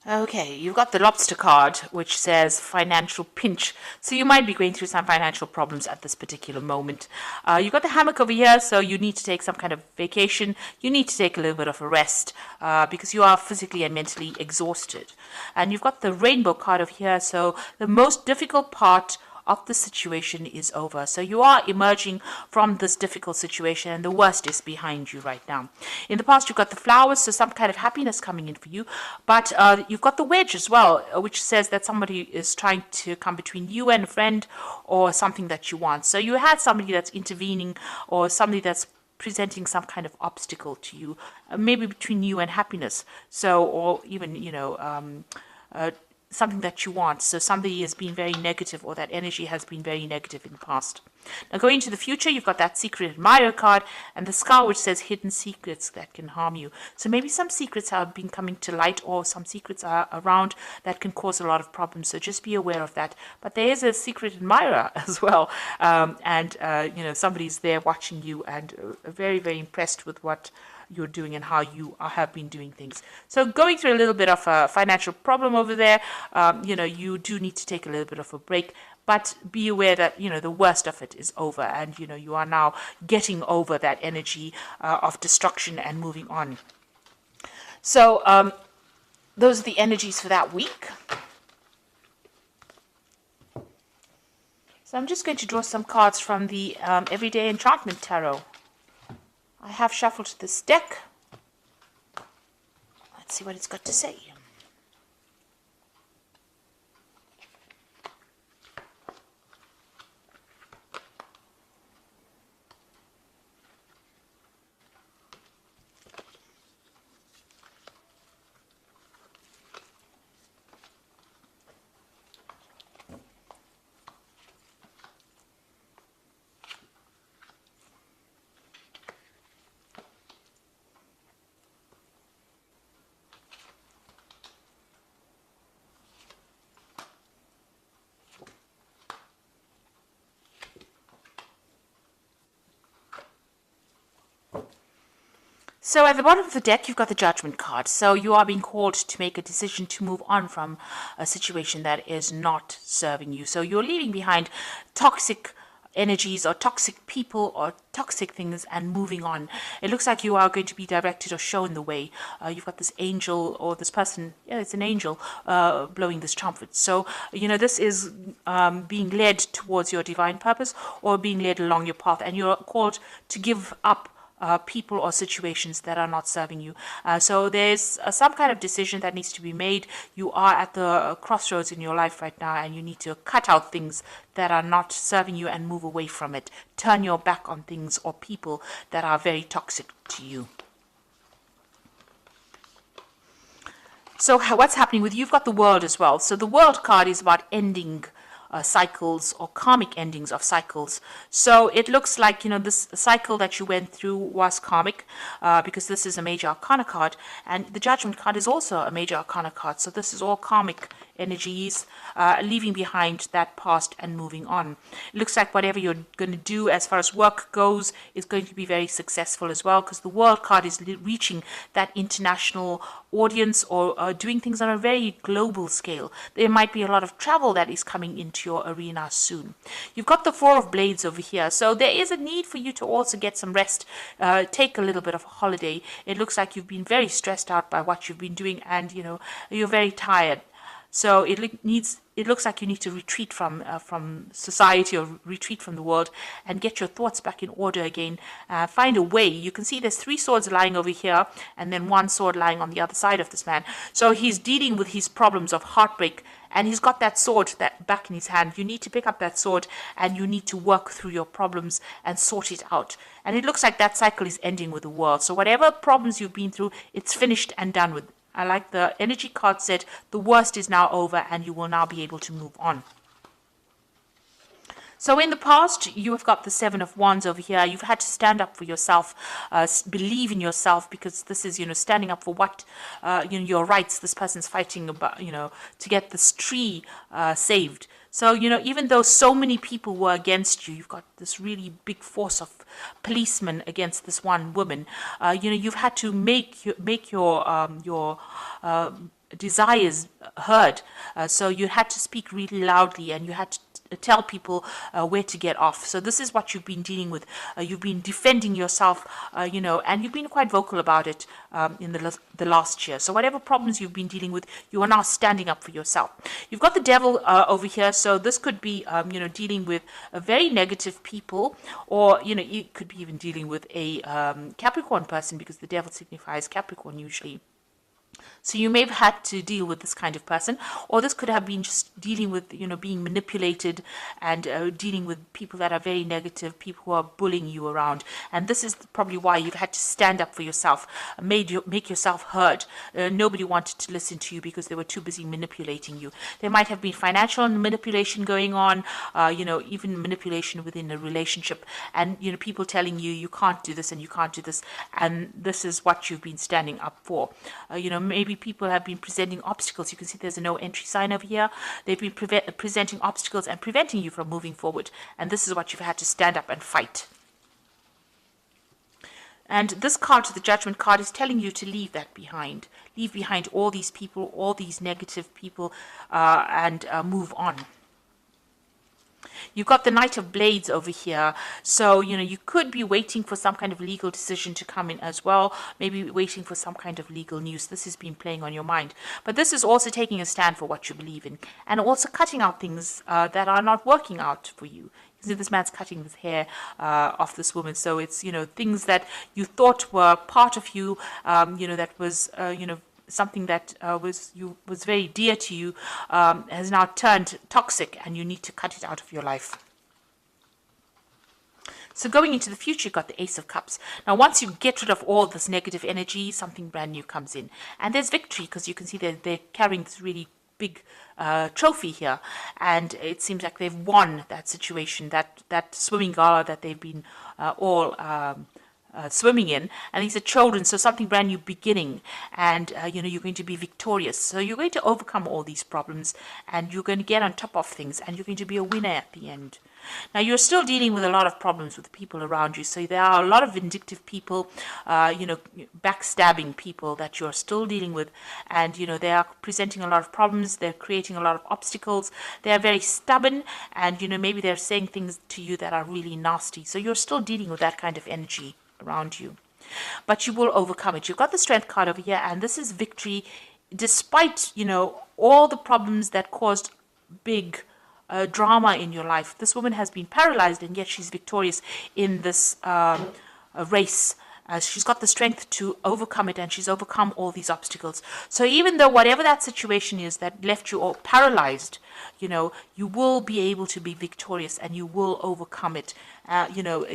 Okay, you've got the lobster card, which says financial pinch. So you might be going through some financial problems at this particular moment. You've got the hammock over here, so you need to take some kind of vacation. You need to take a little bit of a rest because you are physically and mentally exhausted. And you've got the rainbow card over here, so the most difficult part of the situation is over. So you are emerging from this difficult situation and the worst is behind you right now. In the past, you've got the flowers, so some kind of happiness coming in for you. But you've got the wedge as well, which says that somebody is trying to come between you and a friend or something that you want. So you had somebody that's intervening or somebody that's presenting some kind of obstacle to you, maybe between you and happiness. So, or even, something that you want. So somebody has been very negative or that energy has been very negative in the past. Now going into the future, you've got that secret admirer card and the scar which says hidden secrets that can harm you. So maybe some secrets have been coming to light or some secrets are around that can cause a lot of problems. So just be aware of that. But there is a secret admirer as well. Somebody's there watching you and very, very impressed with what you're doing and how you have been doing things. So going through a little bit of a financial problem over there, you do need to take a little bit of a break, but be aware that, the worst of it is over and, you are now getting over that energy of destruction and moving on. So those are the energies for that week. So I'm just going to draw some cards from the Everyday Enchantment Tarot. I have shuffled this deck. Let's see what it's got to say. So at the bottom of the deck, you've got the Judgment card. So you are being called to make a decision to move on from a situation that is not serving you. So you're leaving behind toxic energies or toxic people or toxic things and moving on. It looks like you are going to be directed or shown the way. You've got this angel or this person, it's an angel blowing this trumpet. So, this is being led towards your divine purpose or being led along your path, and you're called to give up people or situations that are not serving you. So there's some kind of decision that needs to be made. You are at the crossroads in your life right now and you need to cut out things that are not serving you and move away from it. Turn your back on things or people that are very toxic to you. So what's happening with you? You've got the World as well. So the World card is about ending cycles or karmic endings of cycles. So it looks like, this cycle that you went through was karmic because this is a major arcana card, and the Judgment card is also a major arcana card. So this is all karmic energies, leaving behind that past and moving on. It looks like whatever you're going to do as far as work goes is going to be very successful as well, because the World card is reaching that international audience or doing things on a very global scale. There might be a lot of travel that is coming into your arena soon. You've got the Four of Blades over here, so there is a need for you to also get some rest, take a little bit of a holiday. It looks like you've been very stressed out by what you've been doing, and you're very tired. So it looks like you need to retreat from society or retreat from the world and get your thoughts back in order again. Find a way. You can see there's 3 swords lying over here and then 1 sword lying on the other side of this man. So he's dealing with his problems of heartbreak and he's got that sword that back in his hand. You need to pick up that sword and you need to work through your problems and sort it out. And it looks like that cycle is ending with the world. So whatever problems you've been through, it's finished and done with. I like the energy card said the worst is now over and you will now be able to move on. So in the past, you have got the 7 of Wands over here. You've had to stand up for yourself, believe in yourself, because this is, standing up for what, your rights. This person's fighting about, to get this tree saved. So, even though so many people were against you, you've got this really big force of policemen against this one woman. You've had to make your desires heard. So you had to speak really loudly, and you had to tell people where to get off. So this is what you've been dealing with. You've been defending yourself, and you've been quite vocal about it in the last year. So whatever problems you've been dealing with, you are now standing up for yourself. You've got the devil over here, so this could be, dealing with a very negative people, or, you could be even dealing with a Capricorn person, because the devil signifies Capricorn usually. So you may have had to deal with this kind of person, or this could have been just dealing with, being manipulated, and dealing with people that are very negative, people who are bullying you around. And this is probably why you've had to stand up for yourself, make yourself heard. Nobody wanted to listen to you because they were too busy manipulating you. There might have been financial manipulation going on, even manipulation within a relationship, and, people telling you, you can't do this and you can't do this. And this is what you've been standing up for. Maybe people have been presenting obstacles. You can see there's a no entry sign over here. They've been presenting obstacles and preventing you from moving forward. And this is what you've had to stand up and fight. And this card, the Judgment card, is telling you to leave that behind. Leave behind all these people, all these negative people, and move on. You've got the Knight of Blades over here. So, you could be waiting for some kind of legal decision to come in as well. Maybe waiting for some kind of legal news. This has been playing on your mind. But this is also taking a stand for what you believe in. And also cutting out things that are not working out for you. You see this man's cutting the hair off this woman. So it's, things that you thought were part of you, that was, something that was very dear to you, has now turned toxic, and you need to cut it out of your life. So going into the future, you've got the Ace of Cups. Now, once you get rid of all this negative energy, something brand new comes in. And there's victory, because you can see they're carrying this really big trophy here. And it seems like they've won that situation, that swimming gala that they've been all swimming in, and these are children, so something brand new beginning, and you're going to be victorious. So you're going to overcome all these problems, and you're going to get on top of things, and you're going to be a winner at the end. Now, you're still dealing with a lot of problems with the people around you. So there are a lot of vindictive people, backstabbing people that you're still dealing with. And, they are presenting a lot of problems. They're creating a lot of obstacles. They're very stubborn. And, maybe they're saying things to you that are really nasty. So you're still dealing with that kind of energy around you. But you will overcome it. You've got the Strength card over here. And this is victory despite, all the problems that caused big drama in your life. This woman has been paralyzed, and yet she's victorious in this race. She's got the strength to overcome it, and she's overcome all these obstacles. So even though whatever that situation is that left you all paralyzed, you will be able to be victorious, and you will overcome it.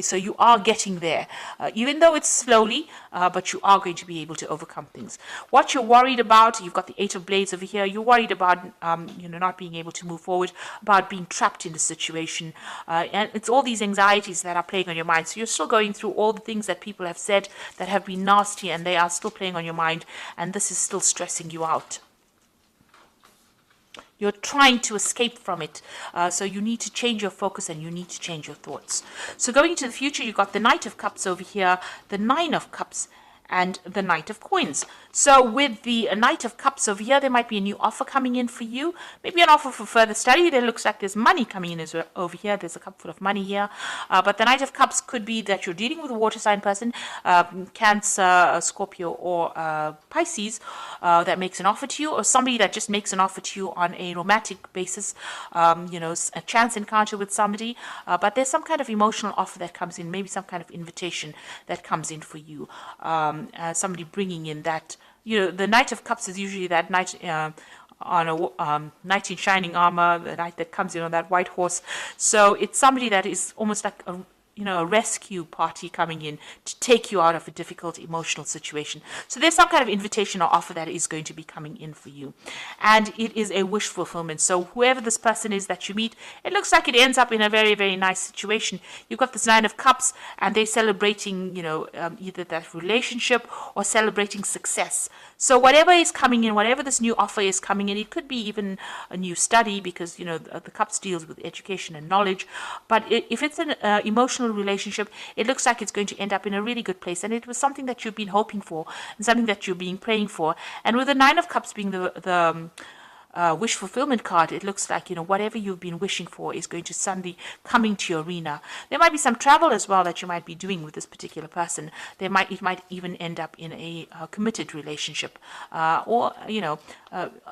So you are getting there, even though it's slowly, but you are going to be able to overcome things. What you're worried about, you've got the Eight of Blades over here. You're worried about, not being able to move forward, about being trapped in the situation. And it's all these anxieties that are playing on your mind. So you're still going through all the things that people have said that have been nasty, and they are still playing on your mind. And this is still stressing you out. You're trying to escape from it. So you need to change your focus, and you need to change your thoughts. So going into the future, you've got the Knight of Cups over here, the Nine of Cups, and the Knight of Coins. So with the Knight of Cups over here, there might be a new offer coming in for you. Maybe an offer for further study. There looks like there's money coming in over here. There's a cup full of money here. But the Knight of Cups could be that you're dealing with a water sign person, Cancer, Scorpio, or Pisces, that makes an offer to you, or somebody that just makes an offer to you on a romantic basis, a chance encounter with somebody. But there's some kind of emotional offer that comes in, maybe some kind of invitation that comes in for you. Somebody bringing in that, the Knight of Cups is usually that knight on a knight in shining armor, the knight that comes in on that white horse. So it's somebody that is almost like a rescue party coming in to take you out of a difficult emotional situation. So there's some kind of invitation or offer that is going to be coming in for you. And it is a wish fulfillment. So whoever this person is that you meet, it looks like it ends up in a very, very nice situation. You've got this Nine of Cups, and they're celebrating, either that relationship or celebrating success. So whatever is coming in, whatever this new offer is coming in, it could be even a new study, because, the Cups deals with education and knowledge. But if it's an emotional personal relationship, it looks like it's going to end up in a really good place. And it was something that you've been hoping for and something that you've been praying for. And with the Nine of Cups being the wish fulfillment card, it looks like, whatever you've been wishing for is going to suddenly come into your arena. There might be some travel as well that you might be doing with this particular person. It might even end up in a committed relationship, or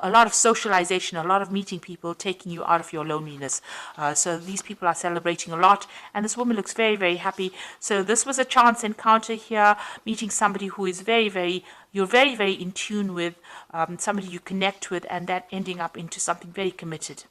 a lot of socialization, a lot of meeting people, taking you out of your loneliness. So these people are celebrating a lot, and this woman looks very, very happy. So this was a chance encounter here, meeting somebody who is you're very, very in tune with, somebody you connect with, and that ending up into something very committed.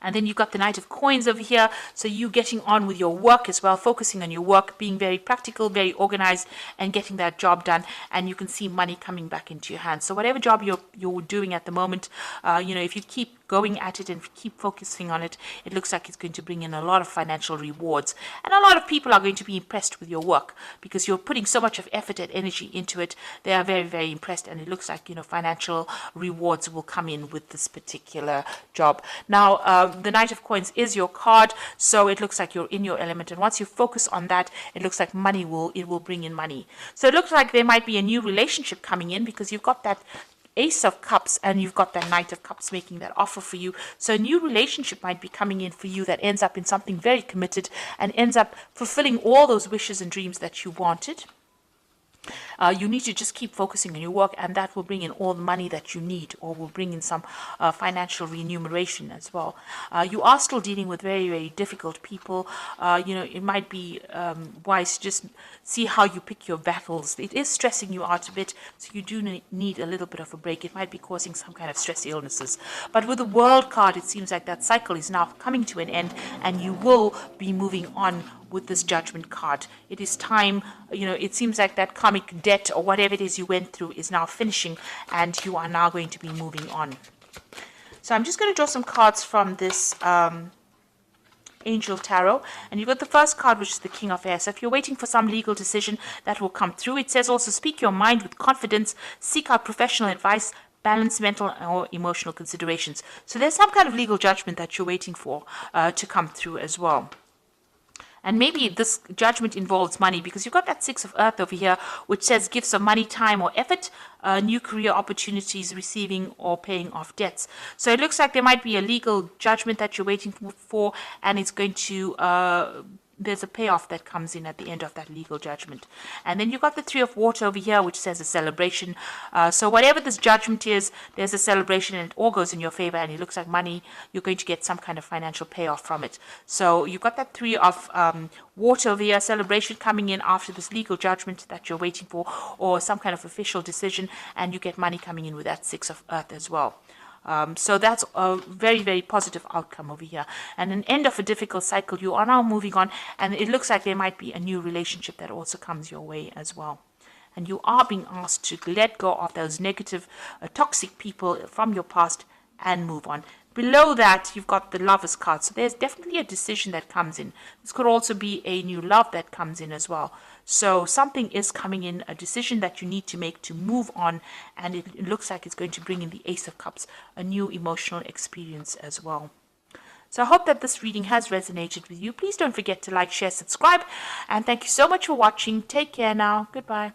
And then you've got the Knight of Coins over here. So you getting on with your work as well, focusing on your work, being very practical, very organized, and getting that job done. And you can see money coming back into your hands. So whatever job you're doing at the moment, if you keep going at it and keep focusing on it, it looks like it's going to bring in a lot of financial rewards. And a lot of people are going to be impressed with your work because you're putting so much of effort and energy into it. They are very, very impressed. And it looks like, financial rewards will come in with this particular job. Now, the Knight of Coins is your card, so it looks like you're in your element. And once you focus on that, it looks like money will bring in money. So it looks like there might be a new relationship coming in because you've got that Ace of Cups and you've got that Knight of Cups making that offer for you. So a new relationship might be coming in for you that ends up in something very committed and ends up fulfilling all those wishes and dreams that you wanted. You need to just keep focusing on your work, and that will bring in all the money that you need, or will bring in some financial remuneration as well. You are still dealing with very, very difficult people. It might be wise to just see how you pick your battles. It is stressing you out a bit, so you do need a little bit of a break. It might be causing some kind of stress illnesses. But with the World card, it seems like that cycle is now coming to an end, and you will be moving on with this Judgment card. It is time, it seems like that karmic debt or whatever it is you went through is now finishing, and you are now going to be moving on. So I'm just going to draw some cards from this Angel Tarot, and you've got the first card, which is the King of Air. So if you're waiting for some legal decision, that will come through. It says also, speak your mind with confidence, seek out professional advice, balance mental or emotional considerations. So there's some kind of legal judgment that you're waiting for to come through as well. And maybe this judgment involves money, because you've got that Six of Earth over here, which says gifts of money, time, or effort, new career opportunities, receiving or paying off debts. So it looks like there might be a legal judgment that you're waiting for, and it's going to there's a payoff that comes in at the end of that legal judgment. And then you've got the Three of Water over here, which says a celebration. So whatever this judgment is, there's a celebration, and it all goes in your favor, and it looks like money, you're going to get some kind of financial payoff from it. So you've got that Three of Water over here, celebration coming in after this legal judgment that you're waiting for, or some kind of official decision, and you get money coming in with that Six of Earth as well. So that's a very, very positive outcome over here. And an end of a difficult cycle. You are now moving on, and it looks like there might be a new relationship that also comes your way as well. And you are being asked to let go of those negative, toxic people from your past and move on. Below that, you've got the Lovers card. So there's definitely a decision that comes in. This could also be a new love that comes in as well. So something is coming in, a decision that you need to make to move on. And it looks like it's going to bring in the Ace of Cups, a new emotional experience as well. So I hope that this reading has resonated with you. Please don't forget to like, share, subscribe. And thank you so much for watching. Take care now. Goodbye.